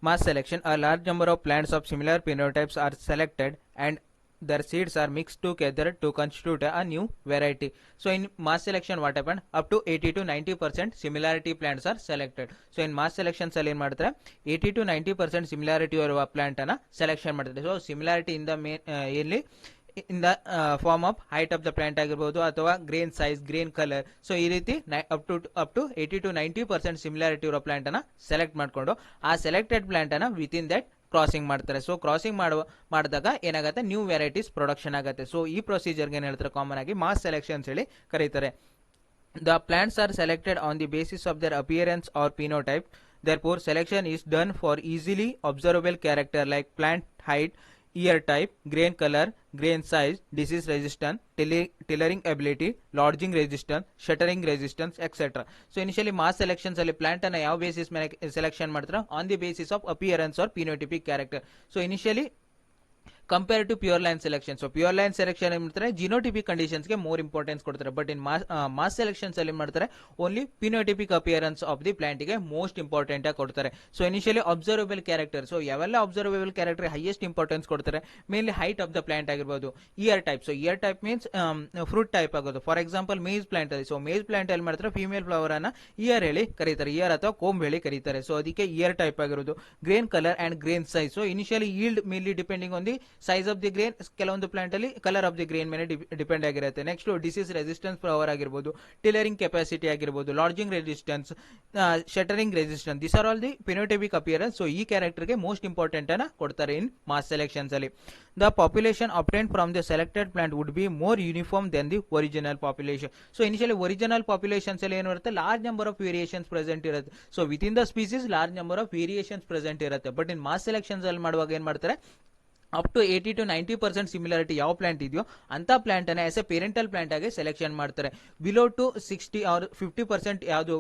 mass selection, a large number of plants of similar phenotypes are selected and their seeds are mixed together to constitute a new variety. So in mass selection what happened, up to 80 to 90% similarity plants are selected. So in mass selection ಅಲ್ಲಿ ಏನು ಮಾಡ್ತಾರೆ 80 to 90% similarity ಇರುವ plant ಅನ್ನ selection ಮಾಡ್ತಾರೆ. So similarity ಇಂದ ಇಲ್ಲಿ in the form of height of the plant ಆಗಿರ್ಬೋದು ಅಥವಾ grain size, grain colour. So ಈ ರೀತಿ ಅಪ್ ಟು 80 to 90% ಸಿಮಿಲಾರಿಟಿ ಇರೋ ಪ್ಲಾಂಟ್ ಅನ್ನ ಸೆಲೆಕ್ಟ್ ಮಾಡ್ಕೊಂಡು ಆ ಸೆಲೆಕ್ಟೆಡ್ ಪ್ಲಾಂಟ್ ಅನ್ನ ವಿತ್ ಇನ್ ದಟ್ ಕ್ರಾಸಿಂಗ್ ಮಾಡ್ತಾರೆ. ಸೊ ಕ್ರಾಸಿಂಗ್ ಮಾಡಿದಾಗ ಏನಾಗುತ್ತೆ, ನ್ಯೂ ವೆರೈಟೀಸ್ ಪ್ರೊಡಕ್ಷನ್ ಆಗುತ್ತೆ. ಸೊ ಈ ಪ್ರೊಸೀಜರ್ಗೆ ಏನು ಹೇಳ್ತಾರೆ, ಕಾಮನ್ ಆಗಿ ಮಾಸ್ ಸೆಲೆಕ್ಷನ್ಸ್ ಹೇಳಿ ಕರೀತಾರೆ. The plants are selected on the basis of their appearance or phenotype. Therefore, selection is done for easily observable character like plant height, ear type, grain color, grain size, disease resistance, tillering ability, lodging resistance, shuttering resistance, etc. So initially mass selections ಅಲ್ಲಿ plant ಅನ್ನ ಯಾವ basis ಮೇಲೆ selection ಮಾಡ್ತಾರೆ, on the basis of appearance or phenotypic character. So initially compare to pure line selection. So pure line selection ಏನ್ ಮಾಡ್ತಾರೆ, genotypic conditions ಗೆ more importance ಕೊಡ್ತಾರೆ. But in mass selections ಅಲ್ಲಿ ಮಾಡ್ತಾರೆ only phenotypic appearance of the plant ಗೆ most important ಆಗಿ ಕೊಡ್ತಾರೆ. So initially observable character. So ಯಾವೆಲ್ಲ ಅಬ್ಸರ್ವೇಬಲ್ ಕ್ಯಾರೆಕ್ಟರ್ ಹೈಯೆಸ್ಟ್ ಇಂಪಾರ್ಟೆನ್ಸ್ ಕೊಡ್ತಾರೆ, mainly height of the plant ಆಗಿರ್ಬೋದು, ear type. So ear type means fruit type ಆಗೋದು. For example maize plant ಅಲ್ಲಿ, so ಮೇಜ್ plant ಅಲ್ಲಿ ಮಾಡ್ತಾರೆ ಫಿಮೇಲ್ ಫ್ಲವರ್ ಅನ್ನ ಇಯರ್ ಹೇಳಿ ಕರೀತಾರೆ, ಇಯರ್ ಅಥವಾ ಕೋಂಬ್ ಹೇಳಿ ಕರೀತಾರೆ. ಸೊ ಅದಕ್ಕೆ ಇಯರ್ ಟೈಪ್ ಆಗಿರೋದು. Grain colour and grain size. So initially yield mainly depending on the size of the grain, ಕೆಲವೊಂದು ಪ್ಲಾಂಟ್ ಅಲ್ಲಿ ಕಲರ್ ಆಫ್ ದಿ ಗ್ರೇನ್ ಮೇಲೆ ಡಿಪೆಂಡ್ ಆಗಿರುತ್ತೆ. ನೆಕ್ಸ್ಟ್ ಡಿಸೀಸ್ ರೆಸಿಸ್ಟೆನ್ಸ್ ಪವರ್ ಆಗಿರ್ಬೋದು, ಟಿಲರಿಂಗ್ ಕೆಪಾಸಿಟಿ ಆಗಿರ್ಬೋದು, lodging resistance, shattering resistance. This are all the phenotypic appearance. So ಈ character ಗೆ most important ಅನ್ನ ಕೊಡ್ತಾರೆ ಇನ್ ಮಾಸ್ ಸೆಲೆಕ್ಷನ್ಸ್ ಅಲ್ಲಿ. The population obtained from the selected plant wood be more uniform then the original population. So initially original populations ಅಲ್ಲಿ ಏನು ಇರುತ್ತೆ, large number of variations present ಇರುತ್ತೆ. So within the species large number of variations present ಇರುತ್ತೆ. But in mass selections ಅಲ್ಲಿ ಮಾಡುವಾಗ ಏನ್ ಮಾಡ್ತಾರೆ, up to 80 to 90% similarity ಯಾವ ಪ್ಲಾಂಟ್ ಇದೆಯೋ ಅಂತ ಪ್ಲಾಂಟ್ ಅನ್ನ ಆಸ್ ಎ ಪೇರೆಂಟಲ್ ಪ್ಲಾಂಟ್ ಆಗಿ ಸೆಲೆಕ್ಷನ್ ಮಾಡ್ತಾರೆ. ಬಿಲೋ ಟು 60 or 50% ಯಾವುದು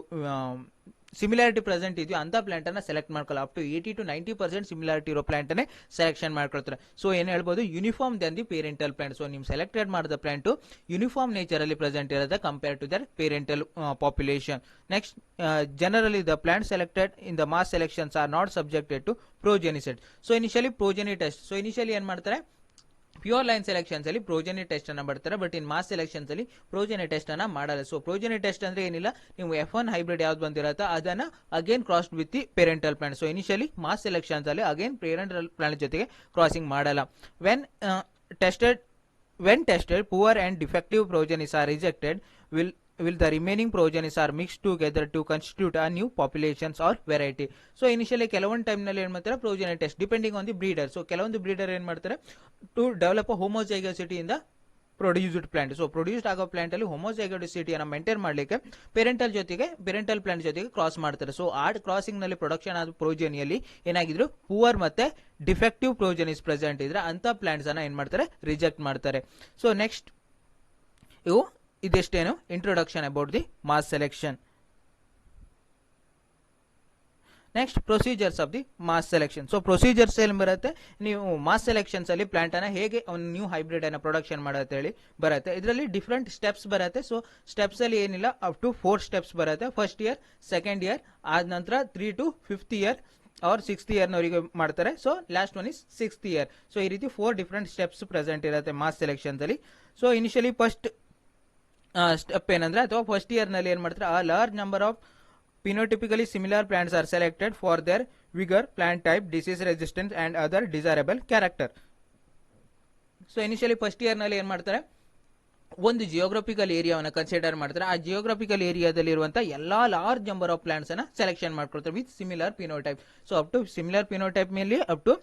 ಸಿಮಿಲಾರಿಟಿ ಪ್ರೆಸೆಂಟ್ ಇದೆಯೋ ಅಂತ ಪ್ಲಾಂಟ್ ಅನ್ನ ಸೆಲೆಕ್ಟ್ ಮಾಡ್ಕೊಳ್ಳಲ್ಲ. ಅಪ್ ಟು 80 to 90% ಸಿಮಿಲಾರಿಟಿ ಇರೋ ಪ್ಲಾಂಟ್ ಅನ್ನೇ ಸೆಲೆಕ್ಷನ್ ಮಾಡ್ಕೊಳ್ತಾರೆ. ಸೊ ಏನ್ ಹೇಳ್ಬೋದು, uniform then the parental plant. So ನೀವು ಸೆಲೆಕ್ಟೆಡ್ ಮಾಡಿದ ಪ್ಲಾಂಟ್ ಯೂನಿಫಾರ್ಮ್ ನೇಚರ್ ಅಲ್ಲಿ ಪ್ರೆಸೆಂಟ್ ಇರುತ್ತೆ compare to their parental population. Next, generally the plant selected in the mass selections are not subjected to progeny test. So initially progeny test. So initially ಏನ್ ಮಾಡ್ತಾರೆ, pure line selections ಅಲ್ಲಿ progeny test ಅನ್ನ ಮಾಡ್ತಾರೆ. But in mass selections ಅಲ್ಲಿ progeny test ಅನ್ನ ಮಾಡಲ್ಲ. So progeny test ಅಂದ್ರೆ ಏನಿಲ್ಲ, ನೀವು F1 ಹೈಬ್ರಿಡ್ ಯಾವ್ದು ಬಂದಿರತ್ತ ಅದನ್ನ again cross with the parental plant. So initially mass selections ಅಲ್ಲಿ ಅಗೇನ್ ಪೇರೆಂಟಲ್ ಪ್ಲಾಂಟ್ ಜೊತೆಗೆ ಕ್ರಾಸಿಂಗ್ ಮಾಡಲ್ಲ. When tested poor and defective progenies are rejected, will the remaining progenies are mixed together to constitute a new populations or variety. So initially ಕೆಲವೊಂದು time ನಲ್ಲಿ ಏನ್ ಮಾಡ್ತಾರೆ, progeny test depending on the breeder. So ಕೆಲವೊಂದು breeder ಏನ್ ಮಾಡ್ತಾರೆ, to develop homozygosity ಇಂದ produced plant. So produced ಆಗೋ plant ಅಲ್ಲಿ ಹೋಮೋಜೈಗೋಸಿಟಿಯನ್ನು ಮೇಂಟೈನ್ ಮಾಡಲಿಕ್ಕೆ ಪೇರೆಂಟಲ್ ಪ್ಲಾಂಟ್ ಜೊತೆಗೆ ಕ್ರಾಸ್ ಮಾಡ್ತಾರೆ. ಸೊ ಆ ಕ್ರಾಸಿಂಗ್ ನಲ್ಲಿ ಪ್ರೊಡಕ್ಷನ್ ಆದ ಪ್ರೋಜೆನಿಯಲ್ಲಿ ಏನಾಗಿದ್ರು, ಪೂವರ್ ಮತ್ತೆ ಡಿಫೆಕ್ಟಿವ್ ಪ್ರೋಜೆನಿಸ್ ಪ್ರೆಸೆಂಟ್ ಇದ್ರೆ ಅಂತ ಪ್ಲಾಂಟ್ಸ್ ಅನ್ನ ಏನ್ ಮಾಡ್ತಾರೆ, ರಿಜೆಕ್ಟ್ ಮಾಡ್ತಾರೆ. ಸೊ ನೆಕ್ಸ್ಟ್, ಇದಿಷ್ಟೇನು introduction about the mass selection. Next, procedures of the mass selection. So procedures ಏನ್ ಬರುತ್ತೆ, ನೀವು ಮಾಸ್ ಸೆಲೆಕ್ಷನ್ಸ್ ಅಲ್ಲಿ ಪ್ಲಾಂಟ್ ಅನ್ನ ಹೇಗೆ ಒಂದು ನ್ಯೂ ಹೈಬ್ರಿಡ್ ಅನ್ನ ಪ್ರೊಡಕ್ಷನ್ ಮಾಡುತ್ತೆ ಹೇಳಿ ಬರುತ್ತೆ. ಇದರಲ್ಲಿ ಡಿಫ್ರೆಂಟ್ ಸ್ಟೆಪ್ಸ್ ಬರುತ್ತೆ. ಸೊ ಸ್ಟೆಪ್ಸ್ ಅಲ್ಲಿ ಏನಿಲ್ಲ, ಅಪ್ ಟು 4 ಸ್ಟೆಪ್ಸ್ ಬರುತ್ತೆ. ಫಸ್ಟ್ ಇಯರ್, ಸೆಕೆಂಡ್ ಇಯರ್, ಆದ ನಂತರ 3 to 5th year or 6th year ನವರಿಗೆ ಮಾಡ್ತಾರೆ. So last one is 6th year. So ಈ ರೀತಿ 4 ಡಿಫ್ರೆಂಟ್ ಸ್ಟೆಪ್ಸ್ ಪ್ರೆಸೆಂಟ್ ಇರುತ್ತೆ ಮಾಸ್ ಸೆಲೆಕ್ಷನ್ಸ್ ಅಲ್ಲಿ. ಸೊ ಇನಿಷಿಯಲಿ ಫಸ್ಟ್ ಸ್ಟೆಪ್ ಏನಂದ್ರೆ, ಅಥವಾ ಫಸ್ಟ್ ಇಯರ್ ನಲ್ಲಿ ಏನ್ ಮಾಡ್ತಾರೆ, ಆ large number of phenotypically similar plants are selected for their vigor, plant type, disease resistance and other desirable character. So initially first year ನಲ್ಲಿ ಏನ್ ಮಾಡ್ತಾರೆ, ಒಂದು ಜಿಯೋಗ್ರಫಿಕಲ್ ಏರಿಯಾವನ್ನು ಕನ್ಸಿಡರ್ ಮಾಡ್ತಾರೆ. ಆ ಜಿಯೋಗ್ರಫಿಕಲ್ ಏರಿಯಾದಲ್ಲಿ ಇರುವಂತಹ ಎಲ್ಲಾ ಲಾರ್ಜ್ ನಂಬರ್ ಆಫ್ ಪ್ಲಾಂಟ್ಸ್ ಅನ್ನ ಸೆಲೆಕ್ಷನ್ ಮಾಡ್ಕೊಳ್ತಾರೆ with similar phenotype. So up to similar phenotype ಮೇಲೆ up to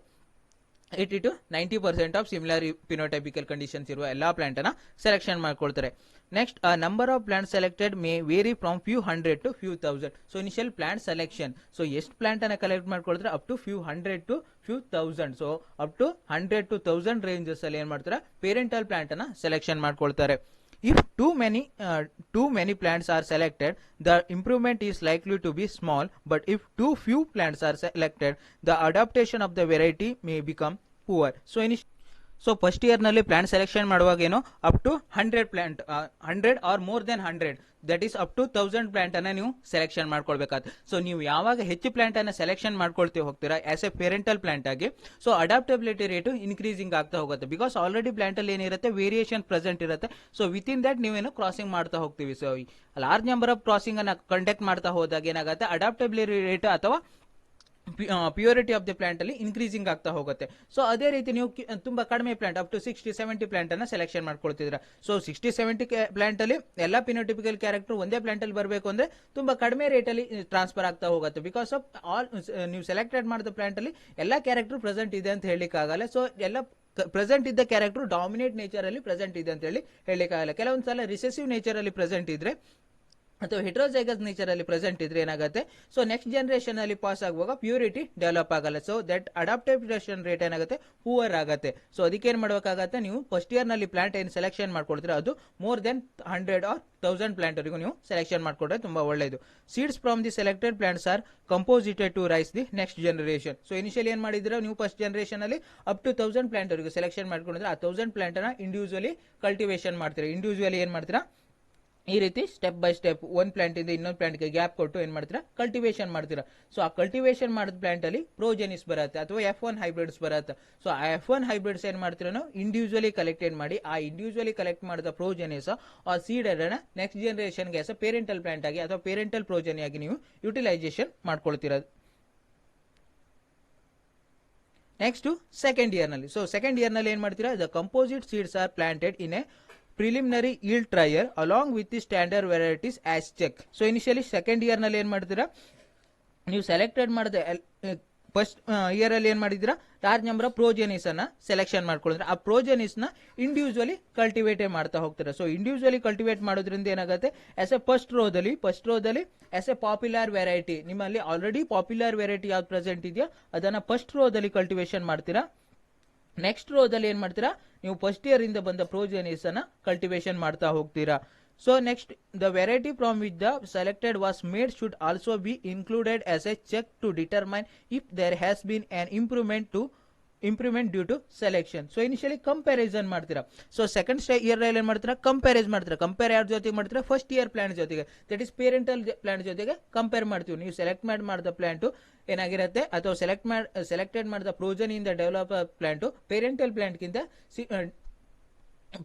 80 to 90% of similar phenotypical conditions ಇರುವ ಎಲ್ಲಾ ಪ್ಲಾಂಟ್ ಅನ್ನ ಸೆಲೆಕ್ಷನ್ ಮಾಡ್ಕೊಳ್ತಾರೆ. Next, number of plant selected may vary from few 100 to few thousand. So initial plant selection, so ಎಷ್ಟು plant ಅನ್ನ collect ಮಾಡ್ಕೊಳ್ತಾರೆ, up to few 100 to few thousand. So up to 100 to 1000 ranges ಅಲ್ಲಿ ಏನ್ ಮಾಡ್ತಾರೆ, parental plant ಅನ್ನ selection ಮಾಡ್ಕೊಳ್ತಾರೆ. If too many plants are selected, the improvement is likely to be small, but if too few plants are selected, the adaptation of the variety may become poor. So first year ನಲ್ಲಿ plant selection ಮಾಡುವಾಗ ಏನು, up to 100 plant, 100 or more than 100 that is up to 1000 plant ಅನ್ನ ನೀವು selection ಮಾಡ್ಕೊಳ್ಬೇಕಾಗುತ್ತೆ. So ನೀವು ಯಾವಾಗ ಹೆಚ್ಚು plant ಅನ್ನ selection ಮಾಡ್ಕೊಳ್ತೀವಿ ಹೋಗ್ತೀರಾ ಆಸ್ ಎ ಪೇರೆಂಟಲ್ ಪ್ಲಾಂಟ್ ಆಗಿ, ಸೊ ಅಡಾಪ್ಟಬಿಲಿಟಿ ರೇಟು ಇನ್ಕ್ರೀಸಿಂಗ್ ಆಗ್ತಾ ಹೋಗುತ್ತೆ. ಬಿಕಾಸ್ ಆಲ್ರೆಡಿ ಪ್ಲಾಂಟ್ ಅಲ್ಲಿ ಏನಿರುತ್ತೆ ವೇರಿಯೇಷನ್ ಪ್ರೆಸೆಂಟ್ ಇರುತ್ತೆ. ಸೊ ವಿತ್ ಇನ್ ದಟ್ ನೀವೇನು ಕ್ರಾಸಿಂಗ್ ಮಾಡ್ತಾ ಹೋಗ್ತೀವಿ. So large number of crossing ಅನ್ನ ಕಂಡಕ್ಟ್ ಮಾಡ್ತಾ ಹೋದಾಗ ಏನಾಗುತ್ತೆ ಅಡಾಪ್ಟಬಿಲಿಟಿ ರೇಟ್ ಅಥವಾ ಪ್ಯೂರಿಟಿ ಆಫ್ ದಿ ಪ್ಲಾಂಟ್ ಅಲ್ಲಿ ಇನ್ಕ್ರೀಸಿಂಗ್ ಆಗ್ತಾ ಹೋಗುತ್ತೆ. ಸೊ ಅದೇ ರೀತಿ ನೀವು ತುಂಬಾ ಕಡಿಮೆ ಪ್ಲಾಂಟ್ ಅಪ್ ಟು 60-70 ಪ್ಲಾಂಟ್ ಅನ್ನ ಸೆಲೆಕ್ಷನ್ ಮಾಡ್ಕೊಳ್ತಿದ್ರ. ಸೊ 60-70 ಪ್ಲಾಂಟ್ ಅಲ್ಲಿ ಎಲ್ಲ ಫಿನೋಟಿಪಿಕಲ್ ಕ್ಯಾರೆಕ್ಟರ್ ಒಂದೇ ಪ್ಲಾಂಟ್ ಅಲ್ಲಿ ಬರಬೇಕು ಅಂದ್ರೆ ತುಂಬಾ ಕಡಿಮೆ ರೇಟ್ ಅಲ್ಲಿ ಟ್ರಾನ್ಸ್ಫರ್ ಆಗ್ತಾ ಹೋಗುತ್ತೆ. ಬಿಕಾಸ್ ಆಫ್ ಆಲ್ ನೀವು ಸೆಲೆಕ್ಟೆಡ್ ಮಾಡಿದ ಪ್ಲಾಂಟ್ ಅಲ್ಲಿ ಎಲ್ಲ ಕ್ಯಾರೆಕ್ಟರ್ ಪ್ರೆಸೆಂಟ್ ಇದೆ ಅಂತ ಹೇಳಲಿಕ್ಕೆ ಆಗಲ್ಲ. ಸೊ ಎಲ್ಲ ಪ್ರೆಸೆಂಟ್ ಇದ್ದ ಕ್ಯಾರೆಕ್ಟರ್ ಡಾಮಿನೇಟ್ ನೇಚರ್ ಅಲ್ಲಿ ಪ್ರೆಸೆಂಟ್ ಇದೆ ಅಂತ ಹೇಳಲಿಕ್ಕಾಗಲ್ಲ. ಕೆಲವೊಂದ್ಸಲ ರಿಸೆಸಿವ್ ನೇಚರ್ ಅಲ್ಲಿ ಪ್ರೆಸೆಂಟ್ ಇದ್ರೆ ಅಥವಾ ಹೆಟ್ರೋಜೈಗಸ್ ನೇಚರ್ ಅಲ್ಲಿ ಪ್ರೆಸೆಂಟ್ ಇದ್ರೆ ಏನಾಗುತ್ತೆ, ಸೊ ನೆಕ್ಸ್ಟ್ ಜನರೇಷನ್ ಅಲ್ಲಿ ಪಾಸ್ ಆಗುವಾಗ ಪ್ಯೂರಿಟಿ ಡೆವಲಪ್ ಆಗಲ್ಲ. ಸೊ ದಟ್ ಅಡಾಪ್ಟೇಷನ್ ರೇಟ್ ಏನಾಗುತ್ತೆ ಪೂವರ್ ಆಗುತ್ತೆ. ಸೊ ಅದಕ್ಕೆ ಏನ್ ಮಾಡಬೇಕಾಗತ್ತೆ, ನೀವು ಫಸ್ಟ್ ಇಯರ್ ನಲ್ಲಿ ಪ್ಲಾಂಟ್ ಏನು ಸೆಲೆಕ್ಷನ್ ಮಾಡ್ಕೊಳ್ತೀರಾ ಅದು ಮೋರ್ ದೆನ್ 100 or 1000 ಪ್ಲಾಂಟ್ ವರೆಗೂ ನೀವು ಸೆಲೆಕ್ಷನ್ ಮಾಡ್ಕೊಂಡ್ರೆ ತುಂಬಾ ಒಳ್ಳೆಯದು. Seeds from the selected plants are composited to raise the next generation. So initially ಏನ್ ಮಾಡಿದ್ರೆ ನೀವು ಫಸ್ಟ್ ಜನರೇಷನ್ ಅಲ್ಲಿ ಅಪ್ ಟು 1000 ಪ್ಲಾಂಟ್ ವರೆಗೂ ಸೆಲೆಕ್ಷನ್ ಮಾಡ್ಕೊಂಡಿದ್ರೆ ಆ 1000 ಪ್ಲಾಂಟ್ ಅನ್ನ ಇಂಡಿವಿಜುವಲಿ ಕಲ್ಟಿವೇಶನ್ ಮಾಡ್ತೀರಾ. ಇಂಡಿವಿಜುವಲಿ ಏನ್ ಮಾಡ್ತೀರಾ, ಈ ರೀತಿ ಸ್ಟೆಪ್ ಬೈ ಸ್ಟೆಪ್ ಒಂದ್ ಪ್ಲಾಂಟ್ ಇಂದ ಇನ್ನೊಂದು ಪ್ಲಾಂಟ್ಗೆ ಗ್ಯಾಪ್ ಕೊಟ್ಟು ಏನ್ ಮಾಡ್ತೀರಾ ಕಲ್ಟಿವೇಶನ್ ಮಾಡ್ತೀರಾ. ಸೊ ಆ ಕಲ್ಟಿವೇಶನ್ ಮಾಡಿದ ಪ್ಲಾಂಟ್ ಅಲ್ಲಿ ಪ್ರೋಜೆನಿಸ್ ಬರುತ್ತೆ ಅಥವಾ F1 ಹೈಬ್ರಿಡ್ಸ್ ಬರುತ್ತೆ. ಸೊ ಆ F1 ಹೈಬ್ರಿಡ್ಸ್ ಏನ್ ಮಾಡ್ತೀರಾ ನಾವು ಇಂಡಿವಿಜುವಲಿ ಕಲೆಕ್ಟೆಡ್ ಮಾಡಿ ಆ ಇಂಡಿವಿಜುವಲಿ ಕಲೆಕ್ಟ್ ಮಾಡಿದ ಪ್ರೋಜೆನಿಸ್ ಆ ಸೀಡ್ ಅನ್ನ ನೆಕ್ಸ್ಟ್ ಜನರೇಷನ್ ಗೆ ಪೇರೆಂಟಲ್ ಪ್ಲಾಂಟ್ ಆಗಿ ಅಥವಾ ಪೇರೆಂಟಲ್ ಪ್ರೋಜೆನಿ ಆಗಿ ನೀವು ಯುಟಿಲೈಸೇಷನ್ ಮಾಡ್ಕೊಳ್ತೀರಾ. ನೆಕ್ಸ್ಟ್ ಸೆಕೆಂಡ್ ಇಯರ್ ನಲ್ಲಿ, ಸೊ ಸೆಕೆಂಡ್ ಇಯರ್ ನಲ್ಲಿ ಏನ್ ಮಾಡ್ತೀರಾ, the composite seeds are planted in a preliminary yield trial along with the standard varieties as check. So initially second year ನಲ್ಲಿ ಏನ್ ಮಾಡ್ತೀರಾ, ನೀವು ಸೆಲೆಕ್ಟೆಡ್ ಮಾಡಿದ ಫಸ್ಟ್ ಇಯರ್ ಅಲ್ಲಿ ಏನ್ ಮಾಡಿದಿರಾ ಲಾರ್ಜ್ ನಂಬರ್ ಆಫ್ ಪ್ರೋಜೆನಿಸ್ ಅನ್ನ ಸೆಲೆಕ್ಷನ್ ಮಾಡ್ಕೊಂಡಿದ್ರೆ ಆ ಪ್ರೋಜೆನಿಸ್ ನ ಇಂಡಿವಿಜುವಲಿ ಕಲ್ಟಿವೇಟ್ ಮಾಡ್ತಾ ಹೋಗ್ತೀರಾ. ಸೊ ಇಂಡಿವಿಜುವಲಿ ಕಲ್ಟಿವೇಟ್ ಮಾಡೋದ್ರಿಂದ ಏನಾಗುತ್ತೆ, ಆಸ್ ಎ ಫಸ್ಟ್ ರೋದಲ್ಲಿ ಆಸ್ ಎ ಪಾಪ್ಯುಲರ್ ವೆರೈಟಿ ನಿಮ್ಮಲ್ಲಿ ಆಲ್ರೆಡಿ ಪಾಪ್ಯುಲರ್ ವೆರೈಟಿ ಯಾವ್ದು ಪ್ರೆಸೆಂಟ್ ಇದೆಯಾ ಅದನ್ನ ಫಸ್ಟ್ ರೋದಲ್ಲಿ ಕಲ್ಟಿವೇಶನ್ ಮಾಡ್ತೀರಾ. ನೆಕ್ಸ್ಟ್ ರೋದಲ್ಲಿ ಏನ್ ಮಾಡ್ತೀರಾ, ನೀವು ಫಸ್ಟ್ ಇಯರ್ ಇಂದ ಬಂದ ಪ್ರೋಜೆನಿಸ್ ಅನ್ನ ಕಲ್ಟಿವೇಶನ್ ಮಾಡ್ತಾ ಹೋಗ್ತೀರಾ. So next the variety from which the selected was made should also be included as a check to determine if there has been an improvement due to selection. So initially comparison ಮಾಡ್ತೀರಾ. So second year ಅಲ್ಲಿ ಏನ್ ಮಾಡ್ತೀರಾ, compare ಮಾಡ್ತೀರಾ. Compare ಯಾರ ಜೊತೆಗೆ ಮಾಡ್ತೀರಾ, first year plant ಜೊತೆಗೆ, that is parental plant ಜೊತೆಗೆ ಕಂಪೇರ್ ಮಾಡ್ತೀವಿ. ನೀವು ಸೆಲೆಕ್ಟ್ ಮಾಡಿದ ಪ್ಲಾಂಟ್ ಏನಾಗಿರುತ್ತೆ ಅಥವಾ ಸೆಲೆಕ್ಟೆಡ್ ಮಾಡಿದ ಪ್ರೋಜನ್ ಇಂದ ಡೆವಲಪ್ ಪ್ಲಾಂಟ್ ಪೇರೆಂಟಲ್ ಪ್ಲಾಂಟ್ ಗಿಂತ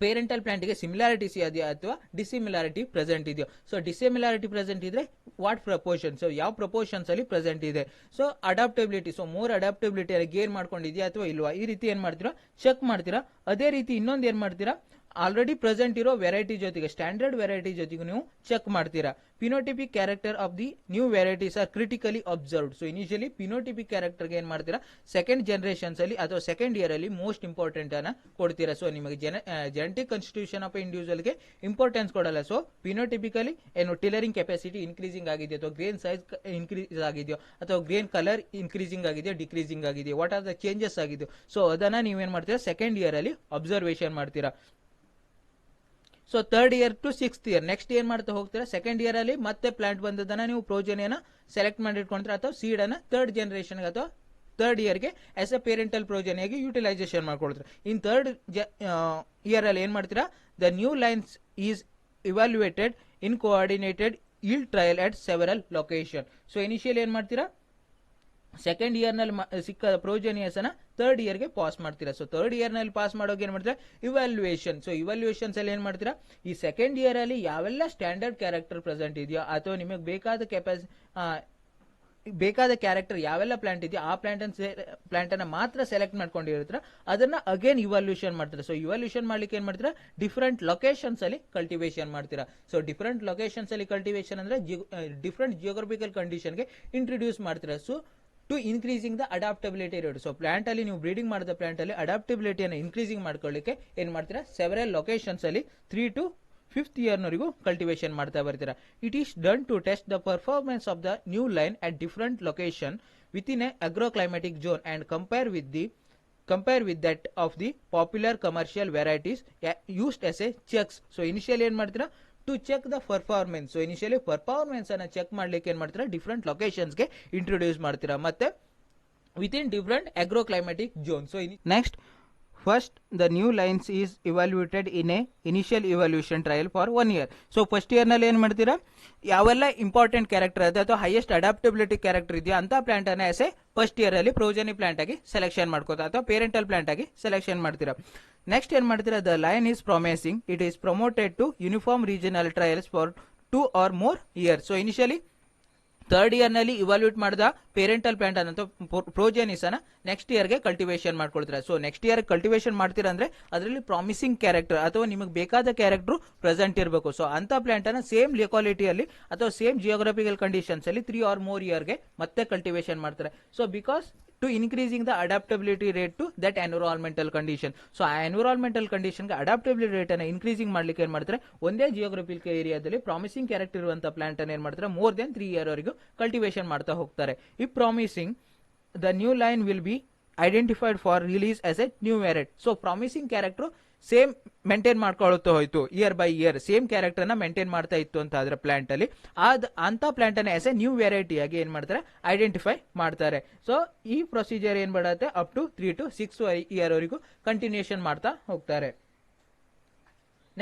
ಪೇರೆಂಟಲ್ ಪ್ಲಾಂಟ್ ಗೆ ಸಿಮಿಲಾರಿಟೀಸ್ ಇದೆಯಾ ಅಥವಾ ಡಿಸಿಮಿಲಾರಿಟಿ ಪ್ರೆಸೆಂಟ್ ಇದೆಯೋ. ಸೊ ಡಿಸಿಮಿಲಾರಿಟಿ ಪ್ರೆಸೆಂಟ್ ಇದ್ರೆ ವಾಟ್ ಪ್ರಪೋರ್ಷನ್, ಸೊ ಯಾವ ಪ್ರಪೋರ್ಷನ್ಸ್ ಅಲ್ಲಿ ಪ್ರೆಸೆಂಟ್ ಇದೆ. So adaptability, so more adaptability gain ಮಾಡ್ಕೊಂಡಿದ್ಯಾ ಅಥವಾ ಇಲ್ವಾ, ಈ ರೀತಿ ಏನ್ ಮಾಡ್ತೀರಾ ಚೆಕ್ ಮಾಡ್ತೀರಾ. ಅದೇ ರೀತಿ ಇನ್ನೊಂದು ಏನ್ ಮಾಡ್ತೀರಾ, ಆಲ್ರೆಡಿ ಪ್ರೆಸೆಂಟ್ ಇರೋ ವೆರೈಟಿ ಜೊತೆಗೆ ಸ್ಟ್ಯಾಂಡರ್ಡ್ ವೆರೈಟಿ ಜೊತೆಗೆ ನೀವು ಚೆಕ್ ಮಾಡ್ತೀರಾ. Phenotypic character of the new varieties are critically observed. So initially phenotypic ಕ್ಯಾರೆಕ್ಟರ್ಗೆ ಏನ್ ಮಾಡ್ತೀರಾ, ಸೆಕೆಂಡ್ ಜನರೇಷನ್ಸ್ ಅಲ್ಲಿ ಅಥವಾ ಸೆಕೆಂಡ್ ಇಯರ್ ಅಲ್ಲಿ ಮೋಸ್ಟ್ ಇಂಪಾರ್ಟೆಂಟ್ ಅನ್ನ ಕೊಡ್ತೀರಾ. ಸೊ ನಿಮಗೆ ಜೆನೆಟಿಕ್ ಕಾನ್ಸ್ಟಿಟ್ಯೂಷನ್ ಆಫ್ ಇಂಡಿವಿಜುವಲ್ ಗೆ ಇಂಪಾರ್ಟೆನ್ಸ್ ಕೊಡಲ್ಲ. ಸೊ ಫಿನೋಟಿಪಿಕಲಿ ಏನು ಟಿಲರಿಂಗ್ ಕೆಪಾಸಿಟಿ ಇನ್ಕ್ರೀಸಿಂಗ್ ಆಗಿದೆಯೋ ಅಥವಾ ಗ್ರೇನ್ ಸೈಜ್ ಇನ್ಕ್ರೀಸ್ ಆಗಿದೆಯೋ ಅಥವಾ ಗ್ರೇನ್ ಕಲರ್ ಇನ್ಕ್ರೀಸಿಂಗ್ ಆಗಿದೆಯೋ ಡಿಕ್ರೀಸಿಂಗ್ ಆಗಿದೆಯೋ, ವಾಟ್ ಆರ್ ದ ಚೇಂಜಸ್ ಆಗಿದೆಯೋ, ಸೊ ಅದನ್ನ ನೀವೇನ್ ಮಾಡ್ತೀರಾ ಸೆಕೆಂಡ್ ಇಯರ್ ಅಲ್ಲಿ ಅಬ್ಸರ್ವೇಷನ್ ಮಾಡ್ತೀರಾ. So third year to sixth year next ಏನ್ ಮಾಡ್ತಾ ಹೋಗ್ತೀರಾ, ಸೆಕೆಂಡ್ ಇಯರ್ ಅಲ್ಲಿ ಮತ್ತೆ ಪ್ಲಾಂಟ್ ಬಂದದನ್ನ ನೀವು ಪ್ರೋಜೆನಿಯನ್ನ ಸೆಲೆಕ್ಟ್ ಮಾಡಿಟ್ಕೊಂಡ್ರೆ ಅಥವಾ ಸೀಡ್ ಅನ್ನ ಥರ್ಡ್ ಜನರೇಷನ್ ಅಥವಾ ಥರ್ಡ್ ಇಯರ್ಗೆ ಆಸ್ ಎ ಪೇರೆಂಟಲ್ ಪ್ರೋಜೆನಿಯಾಗಿ ಯುಟಿಲೈಸೇಷನ್ ಮಾಡ್ಕೊಳ್ತಾರೆ. ಇನ್ ಥರ್ಡ್ ಇಯರ್ ಅಲ್ಲಿ ಏನ್ ಮಾಡ್ತೀರಾ, the new lines is evaluated in coordinated yield trial at several location. So initial ಏನ್ ಮಾಡ್ತೀರಾ, ಸೆಕೆಂಡ್ ಇಯರ್ ನಲ್ಲಿ ಸಿಕ್ಕ ಪ್ರೋಜೆನಿಯಸ್ ಅನ್ನ ಥರ್ಡ್ ಇಯರ್ ಗೆ ಪಾಸ್ ಮಾಡ್ತೀರಾ. ಸೊ ಥರ್ಡ್ ಇಯರ್ ನಲ್ಲಿ ಪಾಸ್ ಮಾಡೋಕೆ ಏನ್ ಮಾಡ್ತೀರಾ, ಇವ್ಯಾಲ್ಯೂಯೇಷನ್. ಸೊ ಇವ್ಯಾಲ್ಯೂಯೇಷನ್ಸ್ ಅಲ್ಲಿ ಏನ್ ಮಾಡ್ತೀರಾ, ಈ ಸೆಕೆಂಡ್ ಇಯರ್ ಅಲ್ಲಿ ಯಾವೆಲ್ಲ ಸ್ಟ್ಯಾಂಡರ್ಡ್ ಕ್ಯಾರೆಕ್ಟರ್ ಪ್ರೆಸೆಂಟ್ ಇದೆಯೋ ಅಥವಾ ನಿಮಗೆ ಬೇಕಾದ ಕ್ಯಾರೆಕ್ಟರ್ ಯಾವೆಲ್ಲ ಪ್ಲಾಂಟ್ ಇದೆಯೋ ಆ ಪ್ಲಾಂಟ್ ಅನ್ನ ಮಾತ್ರ ಸೆಲೆಕ್ಟ್ ಮಾಡ್ಕೊಂಡಿರ್ತೀರ, ಅದನ್ನ ಅಗೇನ್ ಇವ್ಯಾಲ್ಯೂಷನ್ ಮಾಡ್ತೀರಾ. ಸೊ ಇವ್ಯಾಲ್ಯೂಷನ್ ಮಾಡ್ಲಿಕ್ಕೆ ಏನ್ ಮಾಡ್ತೀರಾ, ಡಿಫರೆಂಟ್ ಲೊಕೇಶನ್ಸ್ ಅಲ್ಲಿ ಕಲ್ಟಿವೇಶನ್ ಮಾಡ್ತೀರಾ. ಸೊ ಡಿಫರೆಂಟ್ ಲೊಕೇಶನ್ಸ್ ಅಲ್ಲಿ ಕಲ್ಟಿವೇಶನ್ ಅಂದ್ರೆ ಡಿಫರೆಂಟ್ ಜಿಯೋಗ್ರಫಿಕಲ್ ಕಂಡೀಷನ್ ಗೆ ಇಂಟ್ರೊಡ್ಯೂಸ್ ಮಾಡ್ತೀರಾ. So to increasing the adaptability rate. So plant ಅಲ್ಲಿ ನೀವು ಬ್ರೀಡಿಂಗ್ ಮಾಡಿದ ಪ್ಲಾಂಟ್ ಅಲ್ಲಿ ಅಡಾಪ್ಟಬಿಲಿಟಿಯನ್ನು ಇನ್ಕ್ರೀಸಿಂಗ್ ಮಾಡ್ಕೊಳ್ಳಿಕ್ಕೆ ಏನ್ ಮಾಡ್ತೀರಾ, ಸೆವೆರಲ್ ಲೊಕೇಶನ್ಸ್ ಅಲ್ಲಿ 3 to 5th ಇಯರ್ ನವರೆಗೂ ಕಲ್ಟಿವೇಶನ್ ಮಾಡ್ತಾ ಬರ್ತೀರಾ. It is done to test the performance of the new line at different location with in a agroclimatic zone and compare with that of the popular commercial varieties used as a checks. So initial ಏನ್ ಮಾಡ್ತೀರಾ, to check the performance. So initially performance ಅನ್ನ check ಮಾಡ್ಲಿಕ್ಕೆ ಏನ್ ಮಾಡ್ತೀರಾ, different locations ಗೆ introduce ಮಾಡ್ತೀರಾ ಮತ್ತೆ with in different agroclimatic zone. So next First, the new lines is evaluated in a initial evaluation trial for 1 year. So first year ನಲ್ಲಿ ಏನ್ ಮಾಡ್ತೀರಾ, ಯಾವೆಲ್ಲ ಇಂಪಾರ್ಟೆಂಟ್ ಕ್ಯಾರೆಕ್ಟರ್ ಇದೆ ಅಥವಾ ಹೈಯೆಸ್ಟ್ ಅಡಾಪ್ಟಬಿಲಿಟಿ ಕ್ಯಾರೆಕ್ಟರ್ ಇದೆಯಾ ಅಂತ ಪ್ಲಾಂಟ್ ಅನ್ನ ಎಸ್ ಎ ಫಸ್ಟ್ ಇಯರ್ ಅಲ್ಲಿ ಪ್ರೋಜನಿ ಪ್ಲಾಂಟ್ ಆಗಿ ಸೆಲೆಕ್ಷನ್ ಮಾಡ್ಕೋತಾ ಅಥವಾ ಪೇರೆಂಟಲ್ ಪ್ಲಾಂಟ್ ಆಗಿ ಸೆಲೆಕ್ಷನ್ ಮಾಡ್ತೀರಾ. ನೆಕ್ಸ್ಟ್ ಏನ್ ಮಾಡ್ತೀರಾ, the line is promising, it is promoted to uniform regional trials for 2 or more years. So initially third year ನಲ್ಲಿ ಇವಾಲ್ಯೂಟ್ ಮಾಡಿದ ಪೇರೆಂಟಲ್ ಪ್ಲಾಂಟ್ ಅನ್ನೋ ಪ್ರೋಜೆನಿಸ್ ಅನ್ನ ನೆಕ್ಸ್ಟ್ ಇಯರ್ ಗೆ ಕಲ್ಟಿವೇಶನ್ ಮಾಡ್ಕೊಳ್ತಾರೆ. ಸೊ ನೆಕ್ಸ್ಟ್ ಇಯರ್ ಕಲ್ಟಿವೇಶನ್ ಮಾಡ್ತೀರಾ ಅಂದ್ರೆ ಅದರಲ್ಲಿ ಪ್ರಾಮಿಸಿಂಗ್ ಕ್ಯಾರೆಕ್ಟರ್ ಅಥವಾ ನಿಮಗೆ ಬೇಕಾದ ಕ್ಯಾರೆಕ್ಟರ್ ಪ್ರೆಸೆಂಟ್ ಇರಬೇಕು. ಸೊ ಅಂತ ಪ್ಲಾಂಟ್ ಅನ್ನ ಸೇಮ್ ಲೊಕಾಲಿಟಿಯಲ್ಲಿ ಅಥವಾ ಸೇಮ್ ಜಿಯೋಗ್ರಫಿಕಲ್ ಕಂಡೀಷನ್ಸ್ ಅಲ್ಲಿ 3 or more ಇಯರ್ ಗೆ ಮತ್ತೆ ಕಲ್ಟಿವೇಶನ್ ಮಾಡ್ತಾರೆ. So because to increasing the adaptability rate to that environmental condition. So ಆ ಎನ್ವಿರಾನ್ಮೆಂಟಲ್ ಕಂಡೀಷನ್ ಗೆ ಅಡಾಪ್ಟಬಿಲಿಟಿ ರೇಟ್ ಅನ್ನ ಇನ್ಕ್ರೀಸಿಂಗ್ ಮಾಡ್ಲಿಕ್ಕೆ ಏನ್ ಮಾಡ್ತಾರೆ, ಒಂದೇ ಜಿಯೋಗ್ರಫಿಕಲ್ ಏರಿಯಾದಲ್ಲಿ ಪ್ರಾಮಿಸಿಂಗ್ ಕ್ಯಾರೆಕ್ಟರ್ ಇರುವಂತಹ ಪ್ಲಾಂಟ್ ಅನ್ನ ಏನ್ ಮಾಡ್ತಾರೆ, ಮೋರ್ ದೆನ್ 3 year ವರೆಗೂ ಕಲ್ಟಿವೇಶನ್ ಮಾಡ್ತಾ ಹೋಗ್ತಾರೆ. ಈ promising the new line will be identified for release as a new variety. So promising character same maintain ಮಾಡ್ಕೊಳ್ತಾ ಹೋಯ್ತು, year by year same character ನ ಮೇಂಟೈನ್ ಮಾಡ್ತಾ ಇತ್ತು ಅಂತ ಆದ್ರೆ ಪ್ಲಾಂಟ್ ಅಲ್ಲಿ ಅಂತ ಪ್ಲಾಂಟ್ ಅನ್ನ ಎಸ್ ಎ ನ್ಯೂ ವೆರೈಟಿ ಆಗಿ ಏನ್ ಮಾಡ್ತಾರೆ, ಐಡೆಂಟಿಫೈ ಮಾಡ್ತಾರೆ. ಸೊ ಈ ಪ್ರೊಸೀಜರ್ ಏನ್ ಮಾಡುತ್ತೆ, ಅಪ್ ಟು 3 to 6 year ವರೆಗೂ ಕಂಟಿನ್ಯೂಷನ್ ಮಾಡ್ತಾ ಹೋಗ್ತಾರೆ.